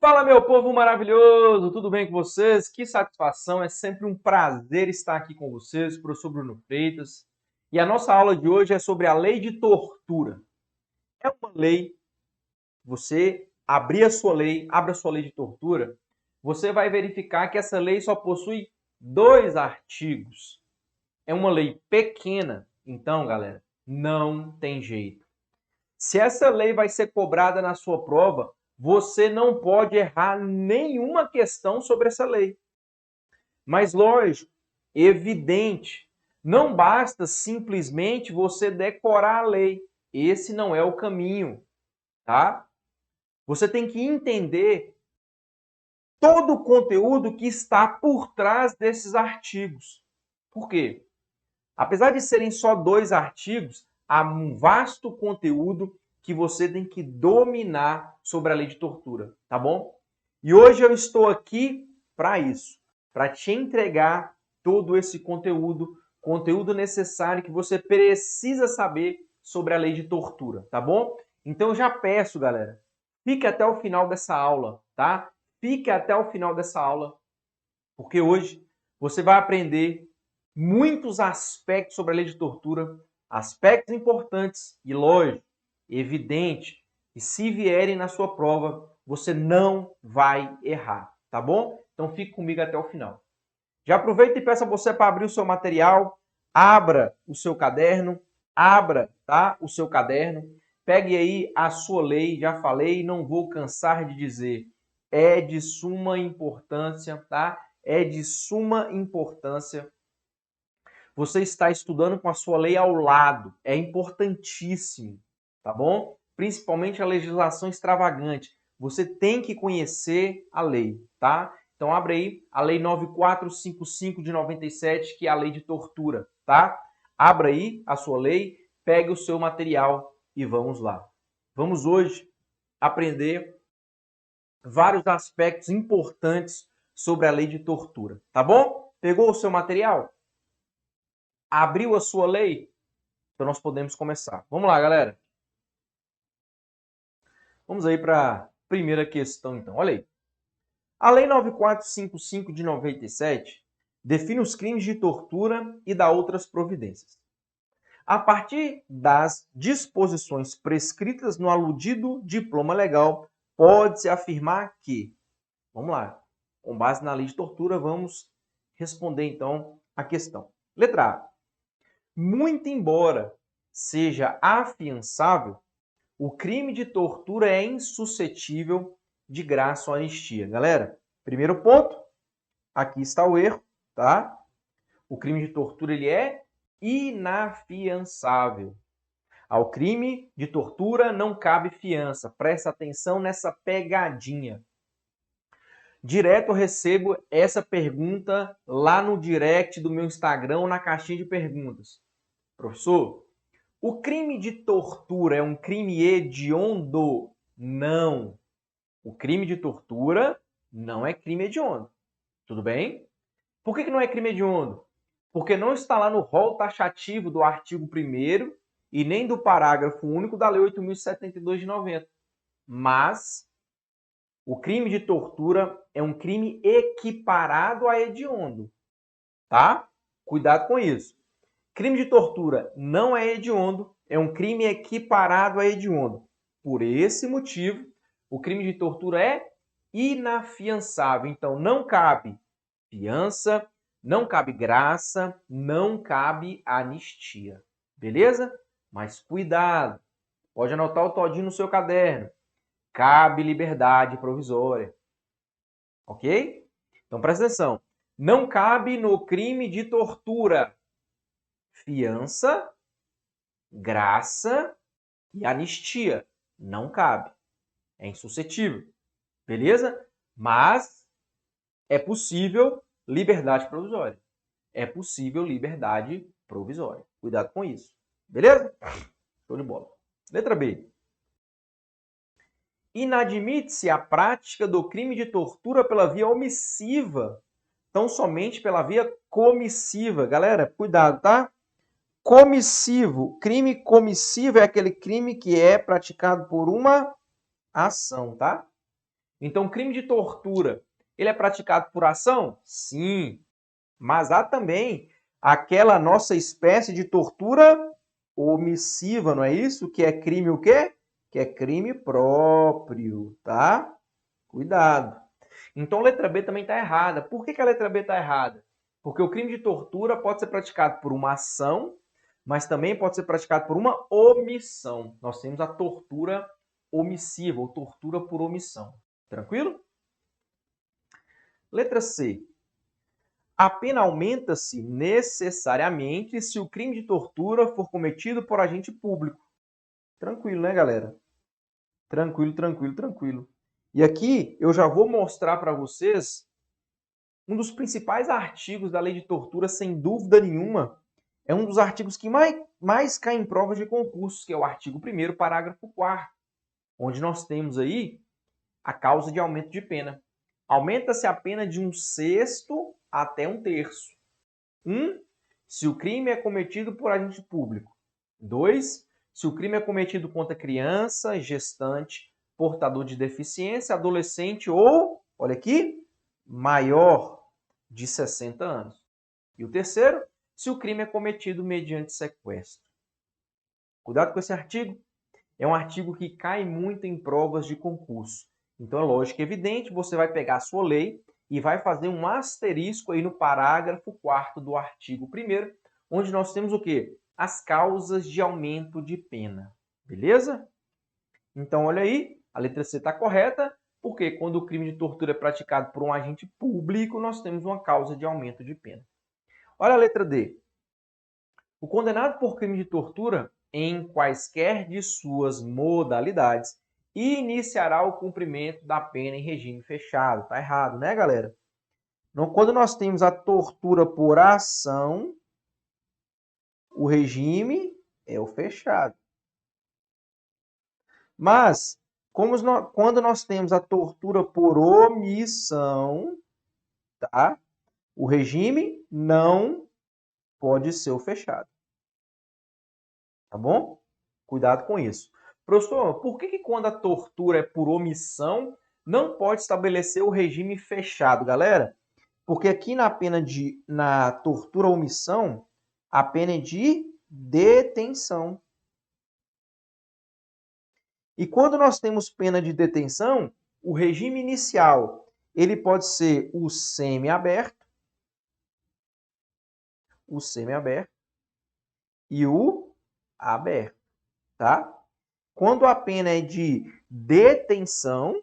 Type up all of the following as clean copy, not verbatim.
Fala, meu povo maravilhoso, tudo bem com vocês? Que satisfação, é sempre um prazer estar aqui com vocês, professor Bruno Freitas. E a nossa aula de hoje é sobre a lei de tortura. É uma lei, você abrir a sua lei, abre a sua lei de tortura, você vai verificar que essa lei só possui 2 artigos. É uma lei pequena, então, galera, não tem jeito. Se essa lei vai ser cobrada na sua prova, você não pode errar nenhuma questão sobre essa lei. Mas lógico, evidente, não basta simplesmente você decorar a lei. Esse não é o caminho, tá? Você tem que entender todo o conteúdo que está por trás desses artigos. Por quê? Apesar de serem só 2 artigos, há um vasto conteúdo que você tem que dominar sobre a lei de tortura, tá bom? E hoje eu estou aqui para isso, para te entregar todo esse conteúdo necessário que você precisa saber sobre a lei de tortura, tá bom? Então eu já peço, galera, fique até o final dessa aula, tá? Fique até o final dessa aula, porque hoje você vai aprender muitos aspectos sobre a lei de tortura, aspectos importantes e, lógico, evidente, que se vierem na sua prova, você não vai errar, tá bom? Então fique comigo até o final. Já aproveita e peço a você para abrir o seu material, abra o seu caderno, abra, tá? O seu caderno, pegue aí a sua lei, já falei, não vou cansar de dizer, é de suma importância, tá? É de suma importância você está estudando com a sua lei ao lado. É importantíssimo, tá bom? Principalmente a legislação extravagante. Você tem que conhecer a lei, tá? Então abre aí a lei 9455 de 97, que é a lei de tortura, tá? Abra aí a sua lei, pegue o seu material e vamos lá. Vamos hoje aprender vários aspectos importantes sobre a lei de tortura, tá bom? Pegou o seu material? Abriu a sua lei? Então nós podemos começar. Vamos lá, galera. Vamos aí para a primeira questão, então. Olha aí. A Lei 9455 de 97 define os crimes de tortura e dá outras providências. A partir das disposições prescritas no aludido diploma legal, pode-se afirmar que, vamos lá, com base na lei de tortura, vamos responder então a questão. Letra A. Muito embora seja afiançável, o crime de tortura é insuscetível de graça ou anistia. Galera, primeiro ponto, aqui está o erro, tá? O crime de tortura ele é inafiançável. Ao crime de tortura não cabe fiança. Presta atenção nessa pegadinha. Direto eu recebo essa pergunta lá no direct do meu Instagram ou na caixinha de perguntas. Professor, o crime de tortura é um crime hediondo? Não. O crime de tortura não é crime hediondo. Tudo bem? Por que não é crime hediondo? Porque não está lá no rol taxativo do artigo 1º e nem do parágrafo único da Lei 8.072 de 90. Mas o crime de tortura é um crime equiparado a hediondo. Tá? Cuidado com isso. Crime de tortura não é hediondo, é um crime equiparado a hediondo. Por esse motivo, o crime de tortura é inafiançável. Então, não cabe fiança, não cabe graça, não cabe anistia. Beleza? Mas cuidado, pode anotar o todinho no seu caderno. Cabe liberdade provisória. Ok? Então, presta atenção. Não cabe no crime de tortura fiança, graça e anistia. Não cabe. É insuscetível. Beleza? Mas é possível liberdade provisória. É possível liberdade provisória. Cuidado com isso. Beleza? Show de bola. Letra B. Inadmite-se a prática do crime de tortura pela via omissiva, tão somente pela via comissiva. Galera, cuidado, tá? Comissivo. Crime comissivo é aquele crime que é praticado por uma ação, tá? Então, crime de tortura, ele é praticado por ação? Sim. Mas há também aquela nossa espécie de tortura omissiva, não é isso? Que é crime o quê? Que é crime próprio, tá? Cuidado. Então, a letra B também está errada. Por que a letra B está errada? Porque o crime de tortura pode ser praticado por uma ação, mas também pode ser praticado por uma omissão. Nós temos a tortura omissiva, ou tortura por omissão. Tranquilo? Letra C. A pena aumenta-se necessariamente se o crime de tortura for cometido por agente público. Tranquilo, né, galera? Tranquilo, tranquilo, tranquilo. E aqui eu já vou mostrar para vocês um dos principais artigos da lei de tortura, sem dúvida nenhuma. É um dos artigos que mais cai em provas de concursos, que é o artigo 1º, parágrafo 4º, onde nós temos aí a causa de aumento de pena. Aumenta-se a pena de 1/6 até 1/3. 1. Se o crime é cometido por agente público. 2. Se o crime é cometido contra criança, gestante, portador de deficiência, adolescente ou, olha aqui, maior de 60 anos. E o terceiro, se o crime é cometido mediante sequestro. Cuidado com esse artigo. É um artigo que cai muito em provas de concurso. Então é lógico e evidente, você vai pegar a sua lei e vai fazer um asterisco aí no parágrafo 4º do artigo 1º, onde nós temos o quê? As causas de aumento de pena. Beleza? Então olha aí, a letra C está correta, porque quando o crime de tortura é praticado por um agente público, nós temos uma causa de aumento de pena. Olha a letra D. O condenado por crime de tortura, em quaisquer de suas modalidades, iniciará o cumprimento da pena em regime fechado. Tá errado, né, galera? Quando nós temos a tortura por ação, o regime é o fechado. Mas, quando nós temos a tortura por omissão, tá? O regime não pode ser o fechado. Tá bom? Cuidado com isso. Professor, por que quando a tortura é por omissão, não pode estabelecer o regime fechado, galera? Porque aqui na tortura omissão, a pena é de detenção. E quando nós temos pena de detenção, o regime inicial, ele pode ser o semiaberto e o aberto, tá? Quando a pena é de detenção,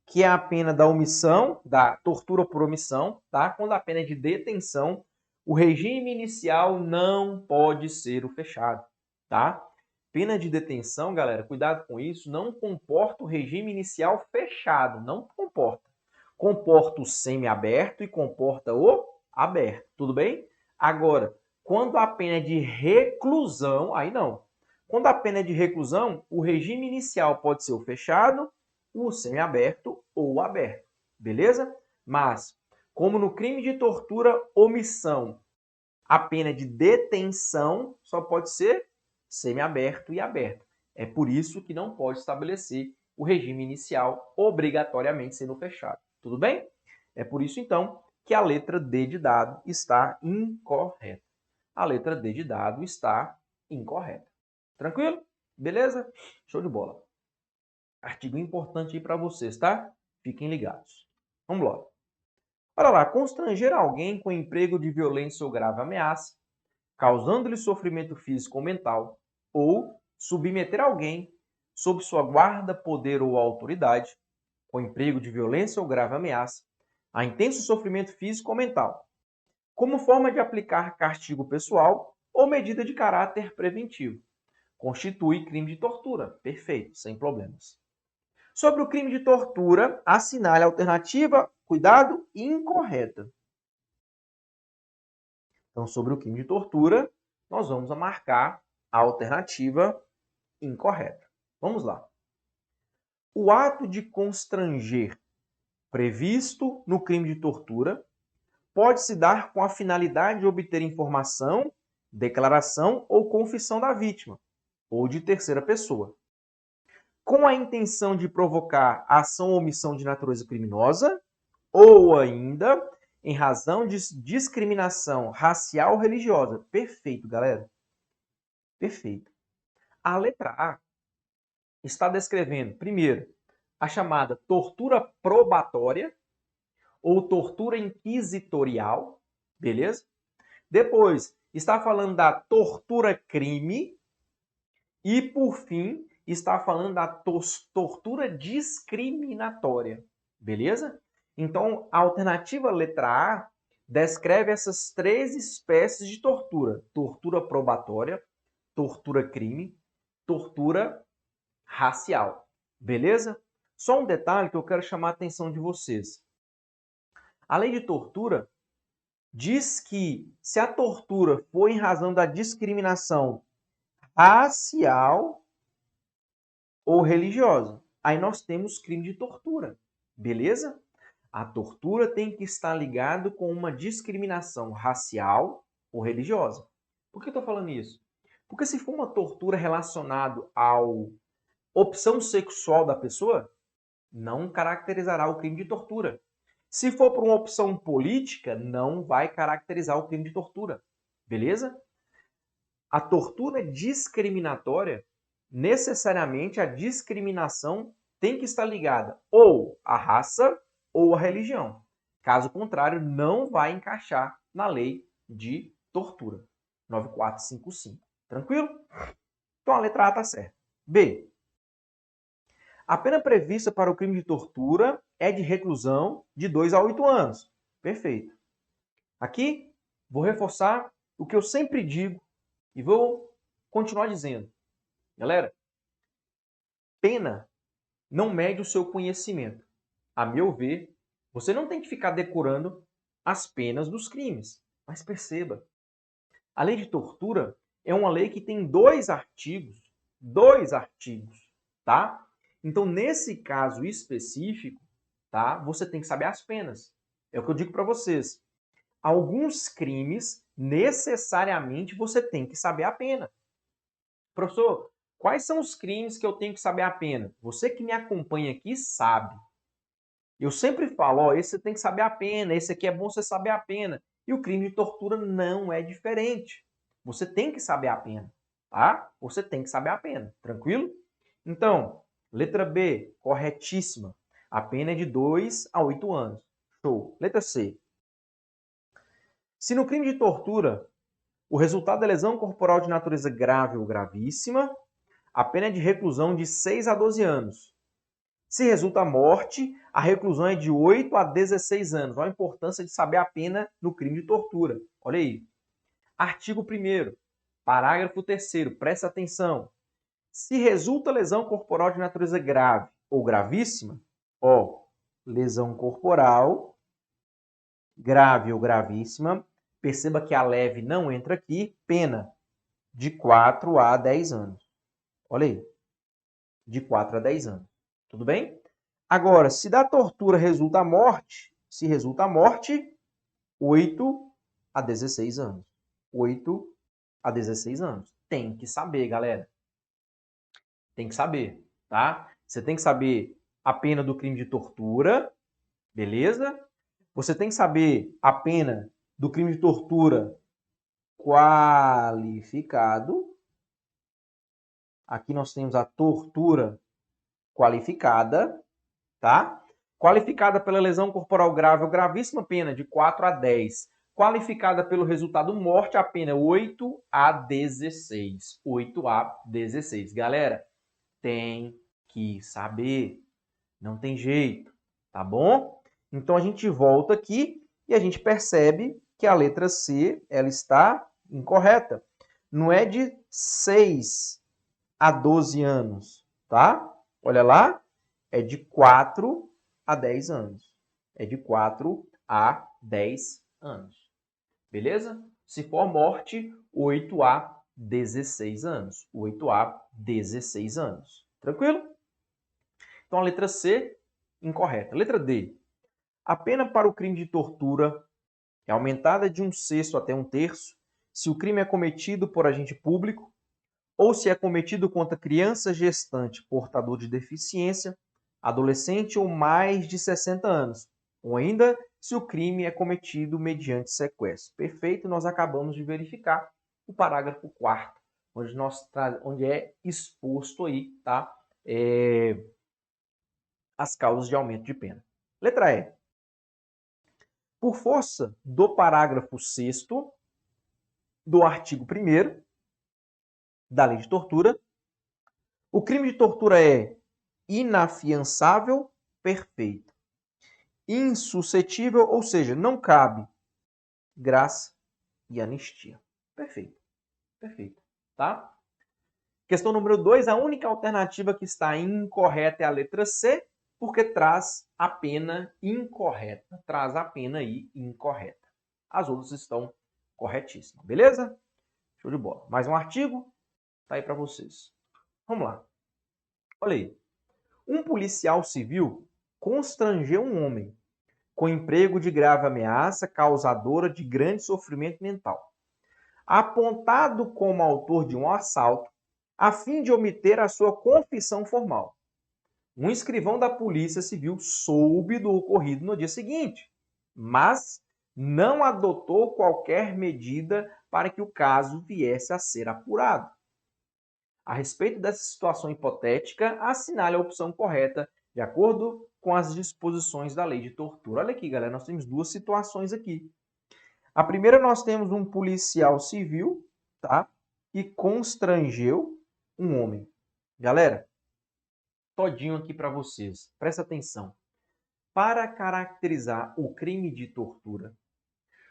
que é a pena da omissão, da tortura por omissão, tá? Quando a pena é de detenção, o regime inicial não pode ser o fechado, tá? Pena de detenção, galera, cuidado com isso, não comporta o regime inicial fechado, não comporta. Comporta o semiaberto e comporta o aberto, tudo bem? Agora, quando a pena é de reclusão, aí não. Quando a pena é de reclusão, o regime inicial pode ser o fechado, o semiaberto ou o aberto, beleza? Mas, como no crime de tortura, omissão, a pena de detenção só pode ser semiaberto e aberto. É por isso que não pode estabelecer o regime inicial obrigatoriamente sendo fechado. Tudo bem? É por isso, então, que a letra D de dado está incorreta. A letra D de dado está incorreta. Tranquilo? Beleza? Show de bola. Artigo importante aí para vocês, tá? Fiquem ligados. Vamos lá. Olha lá, constranger alguém com emprego de violência ou grave ameaça, causando-lhe sofrimento físico ou mental, ou submeter alguém sob sua guarda, poder ou autoridade, com emprego de violência ou grave ameaça, a intenso sofrimento físico ou mental, como forma de aplicar castigo pessoal ou medida de caráter preventivo. Constitui crime de tortura. Perfeito, sem problemas. Sobre o crime de tortura, assinale a alternativa, cuidado, incorreta. Então, sobre o crime de tortura, nós vamos marcar a alternativa incorreta. Vamos lá. O ato de constranger previsto no crime de tortura pode se dar com a finalidade de obter informação, declaração ou confissão da vítima, ou de terceira pessoa. com a intenção de provocar ação ou omissão de natureza criminosa, ou ainda em razão de discriminação racial ou religiosa. Perfeito, galera. Perfeito. A letra A está descrevendo, primeiro, a chamada tortura probatória ou tortura inquisitorial, beleza? Depois, está falando da tortura crime e, por fim, está falando da tortura discriminatória, beleza? Então, a alternativa letra A descreve essas três espécies de tortura: tortura probatória, tortura crime, tortura racial, beleza? Só um detalhe que eu quero chamar a atenção de vocês. A lei de tortura diz que se a tortura for em razão da discriminação racial ou religiosa, aí nós temos crime de tortura, beleza? A tortura tem que estar ligado com uma discriminação racial ou religiosa. Por que eu estou falando isso? Porque se for uma tortura relacionada à opção sexual da pessoa, não caracterizará o crime de tortura. Se for por uma opção política, não vai caracterizar o crime de tortura. Beleza? A tortura discriminatória, necessariamente a discriminação tem que estar ligada ou à raça ou à religião. Caso contrário, não vai encaixar na lei de tortura. 9455. Tranquilo? Então a letra A está certa. B. A pena prevista para o crime de tortura é de reclusão de 2 a 8 anos. Perfeito. Aqui, vou reforçar o que eu sempre digo e vou continuar dizendo. Galera, pena não mede o seu conhecimento. A meu ver, você não tem que ficar decorando as penas dos crimes. Mas perceba, a lei de tortura é uma lei que tem dois artigos, tá? Então, nesse caso específico, tá? Você tem que saber as penas. É o que eu digo para vocês. Alguns crimes, necessariamente, você tem que saber a pena. Professor, quais são os crimes que eu tenho que saber a pena? Você que me acompanha aqui sabe. Eu sempre falo, ó, esse você tem que saber a pena, esse aqui é bom você saber a pena. E o crime de tortura não é diferente. Você tem que saber a pena, tá? Você tem que saber a pena, tranquilo? Então, letra B, corretíssima. A pena é de 2 a 8 anos. Show. Letra C. Se no crime de tortura o resultado é lesão corporal de natureza grave ou gravíssima, a pena é de reclusão de 6 a 12 anos. Se resulta morte, a reclusão é de 8 a 16 anos. Olha a importância de saber a pena no crime de tortura. Olha aí. Artigo 1º, parágrafo 3º, presta atenção. Se resulta lesão corporal de natureza grave ou gravíssima, ó, lesão corporal grave ou gravíssima, perceba que a leve não entra aqui, pena de 4 a 10 anos. Olha aí, de 4 a 10 anos. Tudo bem? Agora, se da tortura resulta a morte, 8 a 16 anos. 8 a 16 anos. Tem que saber, galera. Tem que saber, tá? Você tem que saber a pena do crime de tortura, beleza? Você tem que saber a pena do crime de tortura qualificado. Aqui nós temos a tortura qualificada, tá? Qualificada pela lesão corporal grave ou gravíssima, pena de 4 a 10. Qualificada pelo resultado morte, a pena é 8 a 16. 8 a 16. Galera, tem que saber. Não tem jeito, tá bom? Então a gente volta aqui e a gente percebe que a letra C ela está incorreta. Não é de 6 a 12 anos, tá? Olha lá, é de 4 a 10 anos. É de 4 a 10 anos. Beleza? Se for morte, 8 a 16 anos. 8 a 16 anos. Tranquilo? Então a letra C, incorreta. Letra D. A pena para o crime de tortura é aumentada de 1/6 até 1/3 se o crime é cometido por agente público ou se é cometido contra criança gestante portador de deficiência, adolescente ou mais de 60 anos, ou ainda se o crime é cometido mediante sequestro. Perfeito, nós acabamos de verificar o parágrafo 4º, onde é exposto aí, tá? As causas de aumento de pena. Letra E. Por força do parágrafo 6º do artigo 1º da Lei de Tortura, o crime de tortura é inafiançável, perfeito. Insuscetível, ou seja, não cabe graça e anistia. Perfeito. Perfeito. Tá? Questão número 2, a única alternativa que está incorreta é a letra C, porque traz a pena incorreta. Traz a pena aí incorreta. As outras estão corretíssimas. Beleza? Show de bola. Mais um artigo? Tá aí para vocês. Vamos lá. Olha aí. Um policial civil constrangeu um homem com emprego de grave ameaça causadora de grande sofrimento mental, apontado como autor de um assalto, a fim de obter a sua confissão formal. Um escrivão da Polícia Civil soube do ocorrido no dia seguinte, mas não adotou qualquer medida para que o caso viesse a ser apurado. A respeito dessa situação hipotética, assinale a opção correta de acordo com as disposições da Lei de Tortura. Olha aqui, galera, nós temos duas situações aqui. A primeira, nós temos um policial civil, tá? Que constrangeu um homem. Galera, todinho aqui para vocês. Presta atenção. Para caracterizar o crime de tortura,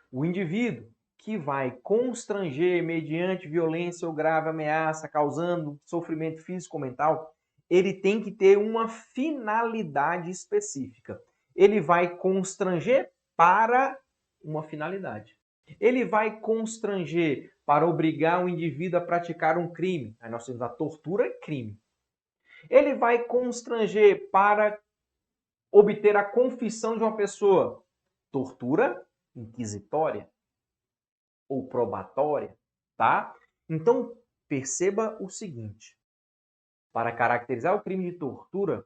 o indivíduo que vai constranger mediante violência ou grave ameaça, causando sofrimento físico ou mental, ele tem que ter uma finalidade específica. Ele vai constranger para uma finalidade. Ele vai constranger para obrigar o indivíduo a praticar um crime. Aí nós temos a tortura, crime. Ele vai constranger para obter a confissão de uma pessoa. Tortura inquisitória ou probatória, tá? Então, perceba o seguinte. Para caracterizar o crime de tortura,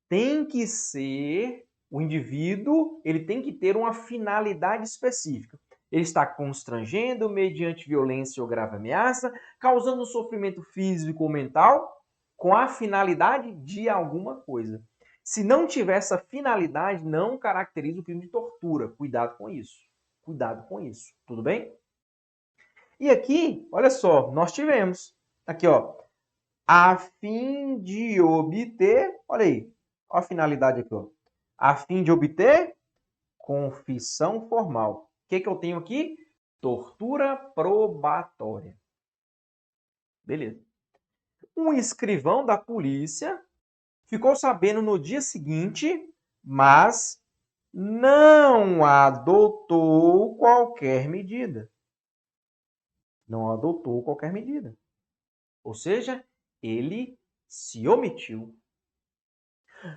tem que ser o indivíduo, ele tem que ter uma finalidade específica. Ele está constrangendo mediante violência ou grave ameaça, causando sofrimento físico ou mental, com a finalidade de alguma coisa. Se não tiver essa finalidade, não caracteriza o crime de tortura. Cuidado com isso. Cuidado com isso. Tudo bem? E aqui, olha só, nós tivemos aqui, ó, a fim de obter, olha aí, olha a finalidade aqui, ó, a fim de obter confissão formal. O que eu tenho aqui? Tortura probatória. Beleza. Um escrivão da polícia ficou sabendo no dia seguinte, mas não adotou qualquer medida. Não adotou qualquer medida. Ou seja, ele se omitiu.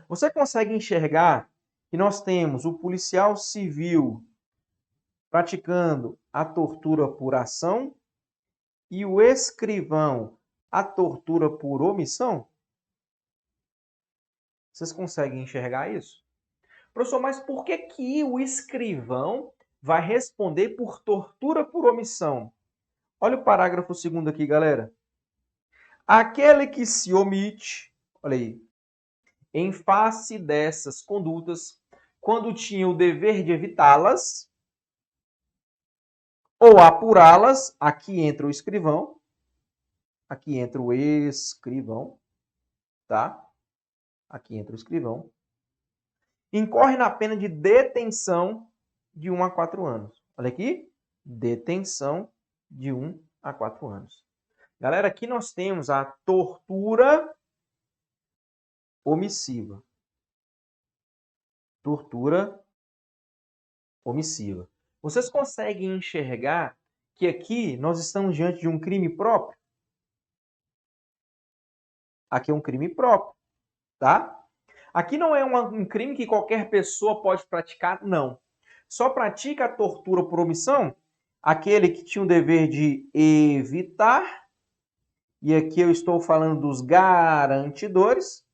Você consegue enxergar que nós temos o policial civil praticando a tortura por ação e o escrivão a tortura por omissão? Vocês conseguem enxergar isso? Professor, mas por que o escrivão vai responder por tortura por omissão? Olha o parágrafo 2º aqui, galera. Aquele que se omite, olha aí, em face dessas condutas, quando tinha o dever de evitá-las ou apurá-las, aqui entra o escrivão, tá? Aqui entra o escrivão, incorre na pena de detenção de 1 a 4 anos. Olha aqui, detenção de 1 a 4 anos. Galera, aqui nós temos a tortura omissiva. Tortura omissiva. Vocês conseguem enxergar que aqui nós estamos diante de um crime próprio? Aqui é um crime próprio, tá? Aqui não é um crime que qualquer pessoa pode praticar, não. Só pratica a tortura por omissão aquele que tinha o dever de evitar E aqui eu estou falando dos garantidores,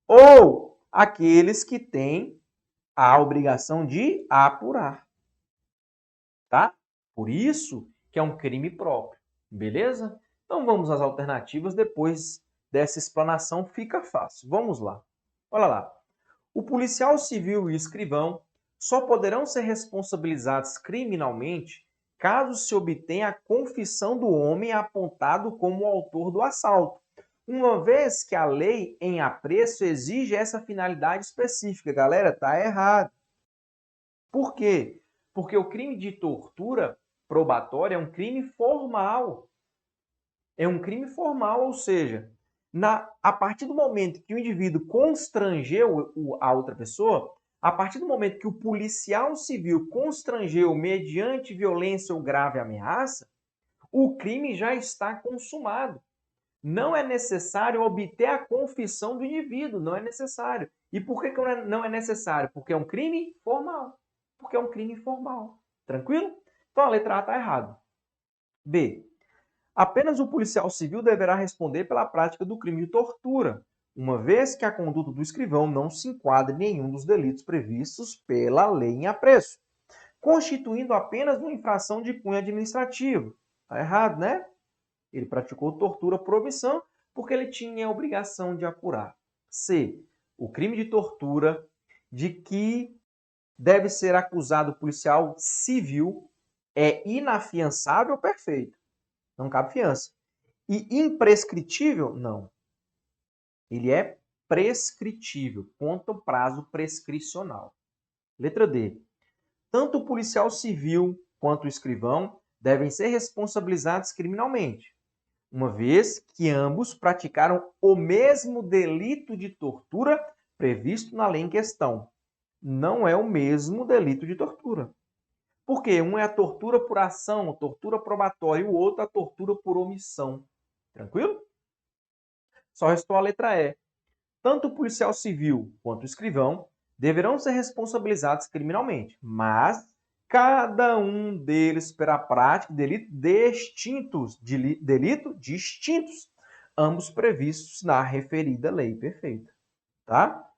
ou aqueles que têm a obrigação de apurar, tá? Por isso que é um crime próprio, beleza? Então vamos às alternativas, depois dessa explanação fica fácil. Vamos lá. Olha lá. O policial civil e o escrivão só poderão ser responsabilizados criminalmente caso se obtenha a confissão do homem apontado como o autor do assalto, uma vez que a lei em apreço exige essa finalidade específica. Galera, tá errado. Por quê? Porque o crime de tortura probatória é um crime formal. É um crime formal, ou seja, a partir do momento que o indivíduo constrangeu a outra pessoa, a partir do momento que o policial civil constrangeu mediante violência ou grave ameaça, o crime já está consumado. Não é necessário obter a confissão do indivíduo, não é necessário. E por que não é necessário? Porque é um crime formal. Porque é um crime formal. Tranquilo? Então a letra A está errada. B. Apenas o policial civil deverá responder pela prática do crime de tortura, uma vez que a conduta do escrivão não se enquadra em nenhum dos delitos previstos pela lei em apreço, constituindo apenas uma infração de cunho administrativo. Está errado, né? Ele praticou tortura por omissão porque ele tinha a obrigação de apurar. C. O crime de tortura de que deve ser acusado o policial civil é inafiançável, perfeito. Não cabe fiança. E imprescritível? Não. Ele é prescritível, conta o prazo prescricional. Letra D. Tanto o policial civil quanto o escrivão devem ser responsabilizados criminalmente, uma vez que ambos praticaram o mesmo delito de tortura previsto na lei em questão. Não é o mesmo delito de tortura. Porque um é a tortura por ação, a tortura probatória, e o outro a tortura por omissão. Tranquilo? Só restou a letra E. Tanto o policial civil quanto o escrivão deverão ser responsabilizados criminalmente, mas cada um deles pela prática de delito distintos, ambos previstos na referida lei. Perfeito. Tá?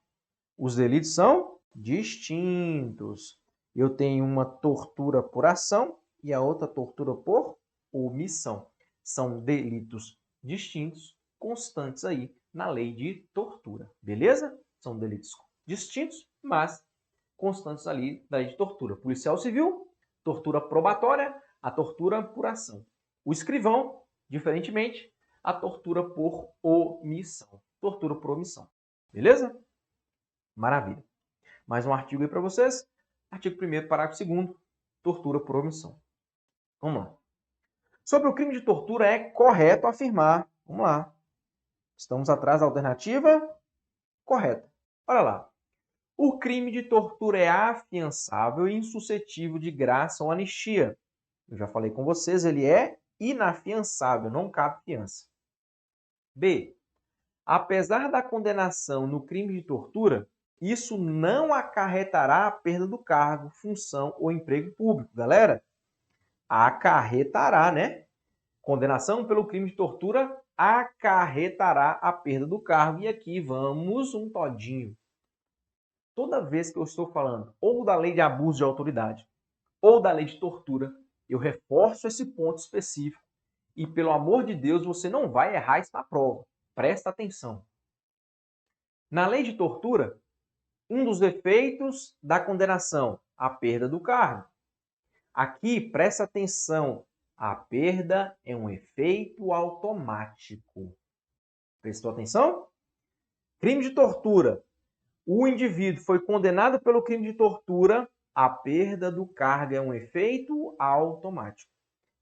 Os delitos são distintos. Eu tenho uma tortura por ação e a outra tortura por omissão. São delitos distintos, constantes aí na lei de tortura. Beleza? São delitos distintos, mas constantes ali da lei de tortura. Policial civil, tortura probatória, a tortura por ação. O escrivão, diferentemente, a tortura por omissão. Tortura por omissão. Beleza? Maravilha. Mais um artigo aí para vocês. Artigo 1º, parágrafo 2º, tortura por omissão. Vamos lá. Sobre o crime de tortura é correto afirmar. Vamos lá. Estamos atrás da alternativa correta. Olha lá. O crime de tortura é afiançável e insuscetível de graça ou anistia. Eu já falei com vocês, ele é inafiançável, não cabe fiança. B. Apesar da condenação no crime de tortura, isso não acarretará a perda do cargo, função ou emprego público. Galera, acarretará, né? Condenação pelo crime de tortura acarretará a perda do cargo. E aqui vamos um todinho. Toda vez que eu estou falando ou da lei de abuso de autoridade ou da lei de tortura, eu reforço esse ponto específico. E, pelo amor de Deus, você não vai errar isso na prova. Presta atenção. Na lei de tortura, um dos efeitos da condenação, a perda do cargo. Aqui, presta atenção, a perda é um efeito automático. Prestou atenção? Crime de tortura. O indivíduo foi condenado pelo crime de tortura, a perda do cargo é um efeito automático.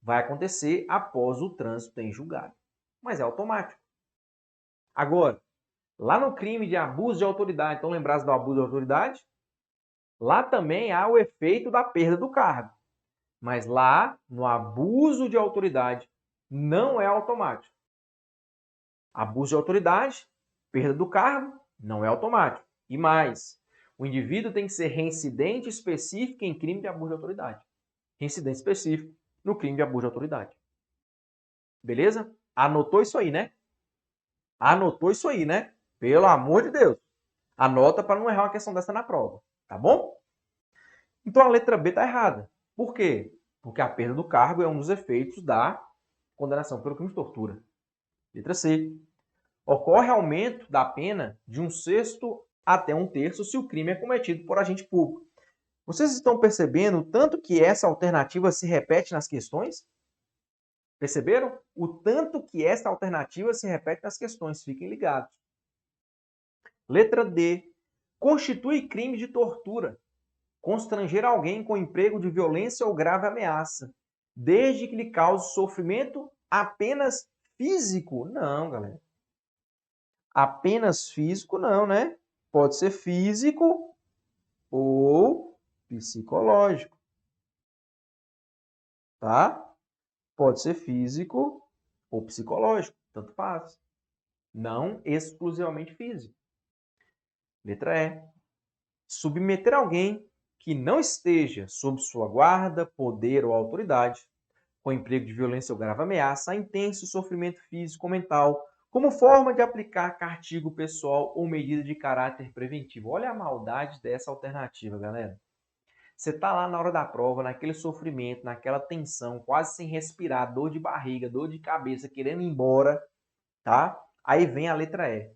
Vai acontecer após o trânsito em julgado, mas é automático. Agora, lá no crime de abuso de autoridade, então lembrasse do abuso de autoridade? Lá também há o efeito da perda do cargo. Mas lá, no abuso de autoridade, não é automático. Abuso de autoridade, perda do cargo, não é automático. E mais, o indivíduo tem que ser reincidente específico em crime de abuso de autoridade. Reincidente específico no crime de abuso de autoridade. Beleza? Anotou isso aí, né? Anotou isso aí, né? Pelo amor de Deus. Anota para não errar uma questão dessa na prova, tá bom? Então a letra B está errada. Por quê? Porque a perda do cargo é um dos efeitos da condenação pelo crime de tortura. Letra C. Ocorre aumento da pena de 1/6 até 1/3 se o crime é cometido por agente público. Vocês estão percebendo o tanto que essa alternativa se repete nas questões? Perceberam? O tanto que essa alternativa se repete nas questões. Fiquem ligados. Letra D. Constitui crime de tortura. Constranger alguém com emprego de violência ou grave ameaça, desde que lhe cause sofrimento apenas físico. Não, galera. Apenas físico não, né? Pode ser físico ou psicológico, tá? Pode ser físico ou psicológico, tanto faz. Não exclusivamente físico. Letra E. Submeter alguém que não esteja sob sua guarda, poder ou autoridade, com emprego de violência ou grave ameaça, a intenso sofrimento físico ou mental, como forma de aplicar castigo pessoal ou medida de caráter preventivo. Olha a maldade dessa alternativa, galera. Você está lá na hora da prova, naquele sofrimento, naquela tensão, quase sem respirar, dor de barriga, dor de cabeça, querendo ir embora, tá? Aí vem a letra E.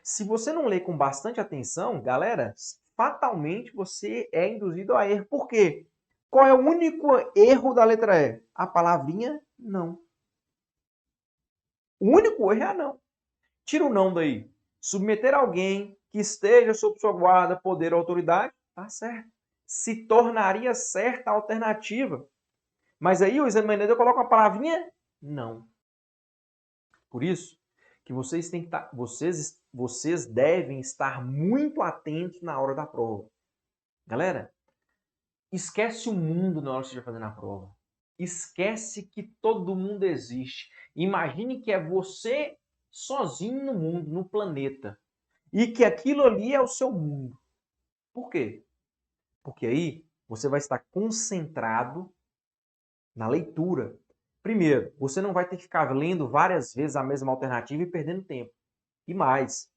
Se você não lê com bastante atenção, galera, fatalmente você é induzido a erro. Por quê? Qual é o único erro da letra E? A palavrinha não. O único erro é a não. Tira o não daí. Submeter alguém que esteja sob sua guarda, poder ou autoridade, tá certo. Se tornaria certa a alternativa. Mas aí o examinador coloca a palavrinha não. Por isso que vocês têm que estar, vocês devem estar muito atentos na hora da prova. Galera, esquece o mundo na hora que você estiver fazendo a prova. Esquece que todo mundo existe. Imagine que é você sozinho no mundo, no planeta. E que aquilo ali é o seu mundo. Por quê? Porque aí você vai estar concentrado na leitura. Primeiro, você não vai ter que ficar lendo várias vezes a mesma alternativa e perdendo tempo. E mais,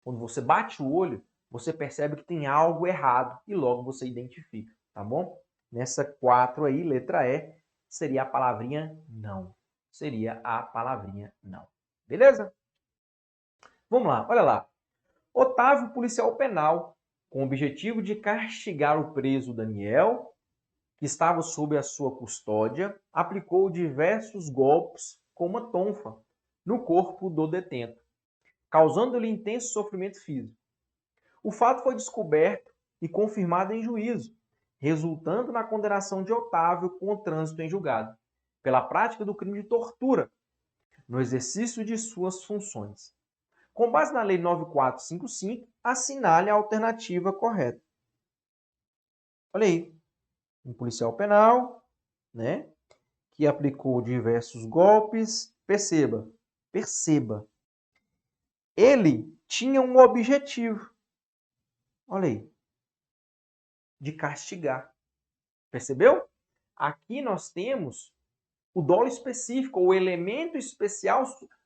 quando você bate o olho, você percebe que tem algo errado e logo você identifica, tá bom? Nessa 4 aí, letra E, seria a palavrinha não. Seria a palavrinha não. Beleza? Vamos lá, olha lá. Otávio, policial penal, com o objetivo de castigar o preso Daniel, que estava sob a sua custódia, aplicou diversos golpes com uma tonfa no corpo do detento, causando-lhe intenso sofrimento físico. O fato foi descoberto e confirmado em juízo, resultando na condenação de Otávio com o trânsito em julgado, pela prática do crime de tortura, no exercício de suas funções. Com base na Lei 9455, assinale a alternativa correta. Olha aí, um policial penal, né, que aplicou diversos golpes. Perceba, ele tinha um objetivo. Olha aí, de castigar. Percebeu? Aqui nós temos o dolo específico, o elemento especial,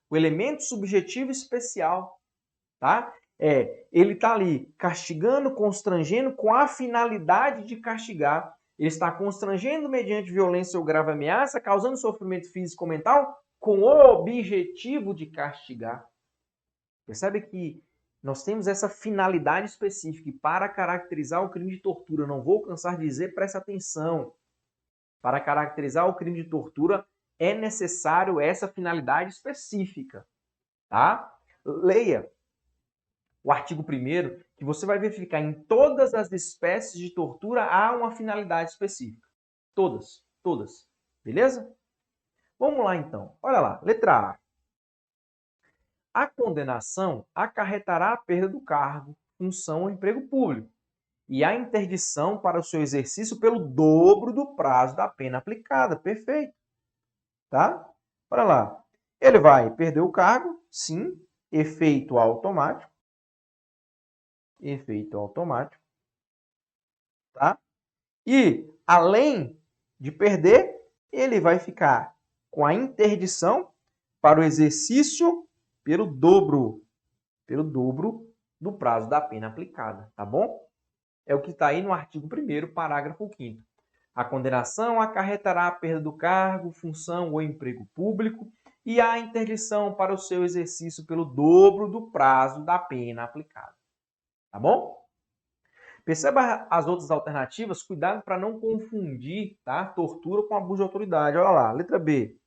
o elemento subjetivo especial, tá? Ele está ali castigando, constrangendo com a finalidade de castigar. Ele está constrangendo mediante violência ou grave ameaça, causando sofrimento físico ou mental com o objetivo de castigar. Percebe que nós temos essa finalidade específica e para caracterizar o crime de tortura, não vou cansar de dizer, preste atenção, para caracterizar o crime de tortura é necessário essa finalidade específica, tá? Leia o artigo 1º, que você vai verificar em todas as espécies de tortura há uma finalidade específica. Todas. Beleza? Vamos lá então. Olha lá, letra A. A condenação acarretará a perda do cargo, função ou emprego público e a interdição para o seu exercício pelo dobro do prazo da pena aplicada. Perfeito. Tá? Olha lá. Ele vai perder o cargo, sim, efeito automático. Efeito automático. Tá? E, além de perder, ele vai ficar com a interdição para o exercício pelo dobro do prazo da pena aplicada, tá bom? É o que está aí no artigo 1º, parágrafo 5º. A condenação acarretará a perda do cargo, função ou emprego público e a interdição para o seu exercício pelo dobro do prazo da pena aplicada. Tá bom? Perceba as outras alternativas, cuidado para não confundir, tá? Tortura com abuso de autoridade. Olha lá, letra B.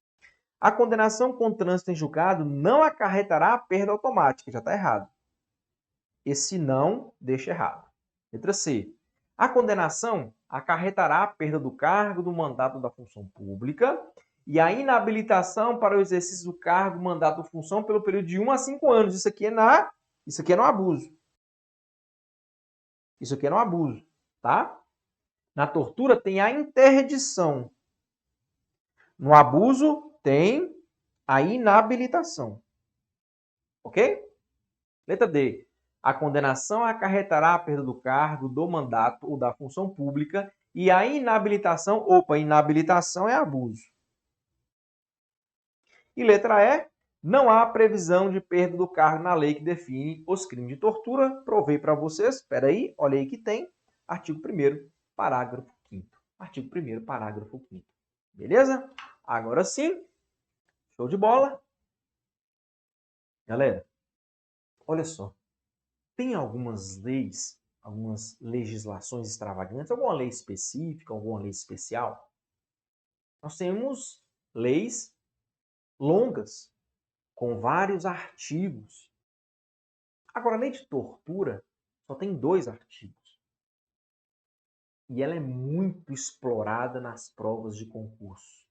A condenação com trânsito em julgado não acarretará a perda automática. Já está errado. Esse não deixa errado. Letra C. A condenação acarretará a perda do cargo, do mandato da função pública e a inabilitação para o exercício do cargo, mandato ou função pelo período de 1 a 5 anos. Isso aqui é no abuso. Isso aqui é no abuso, tá? Na tortura tem a interdição. No abuso tem a inabilitação. Ok? Letra D. A condenação acarretará a perda do cargo, do mandato ou da função pública e a inabilitação, inabilitação é abuso. E letra E. Não há previsão de perda do cargo na lei que define os crimes de tortura. Provei para vocês. Espera aí, olha aí que tem. Artigo 1º, parágrafo 5º. Artigo 1º, parágrafo 5º. Beleza? Agora sim. Show de bola. Galera, olha só. Tem algumas leis, algumas legislações extravagantes, alguma lei específica, alguma lei especial? Nós temos leis longas, com vários artigos. Agora, a lei de tortura só tem 2 artigos. E ela é muito explorada nas provas de concurso.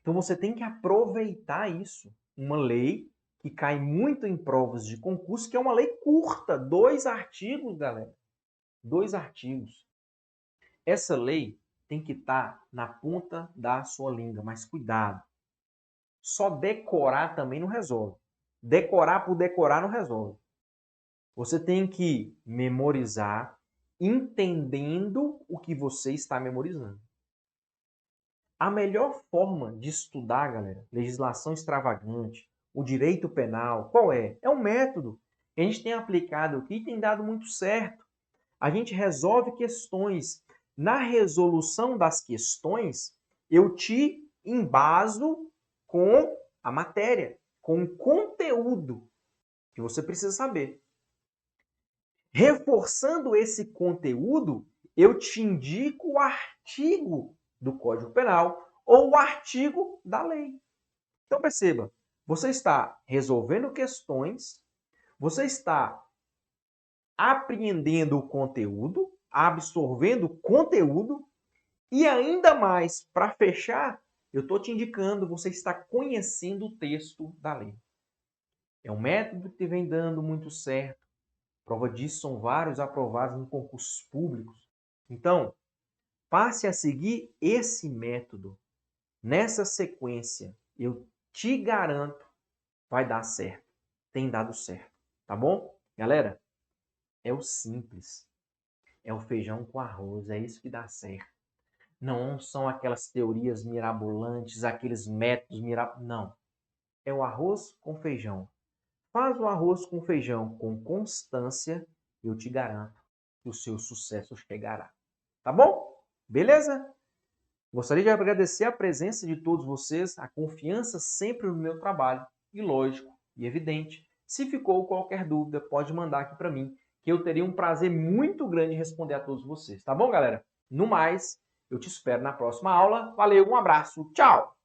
Então, você tem que aproveitar isso. Uma lei que cai muito em provas de concurso, que é uma lei curta. 2 artigos, galera. 2 artigos. Essa lei tem que estar na ponta da sua língua, mas cuidado. Só decorar também não resolve. Decorar por decorar não resolve. Você tem que memorizar entendendo o que você está memorizando. A melhor forma de estudar, galera, legislação extravagante, o direito penal, qual é? É um método que a gente tem aplicado aqui e tem dado muito certo. A gente resolve questões. Na resolução das questões, eu te embaso com a matéria, com o conteúdo que você precisa saber. Reforçando esse conteúdo, eu te indico o artigo do Código Penal ou o artigo da lei. Então perceba, você está resolvendo questões, você está apreendendo o conteúdo, absorvendo o conteúdo e ainda mais, para fechar, eu estou te indicando, você está conhecendo o texto da lei. É um método que vem dando muito certo. Prova disso são vários aprovados em concursos públicos. Então, passe a seguir esse método. Nessa sequência, eu te garanto, vai dar certo. Tem dado certo, tá bom? Galera, é o simples. É o feijão com arroz, é isso que dá certo. Não são aquelas teorias mirabolantes, aqueles métodos mirabolantes. Não. É o arroz com feijão. Faz o arroz com feijão com constância, eu te garanto que o seu sucesso chegará. Tá bom? Beleza? Gostaria de agradecer a presença de todos vocês, a confiança sempre no meu trabalho. E lógico e evidente, se ficou qualquer dúvida, pode mandar aqui para mim, que eu teria um prazer muito grande em responder a todos vocês. Tá bom, galera? No mais, eu te espero na próxima aula. Valeu, um abraço, tchau!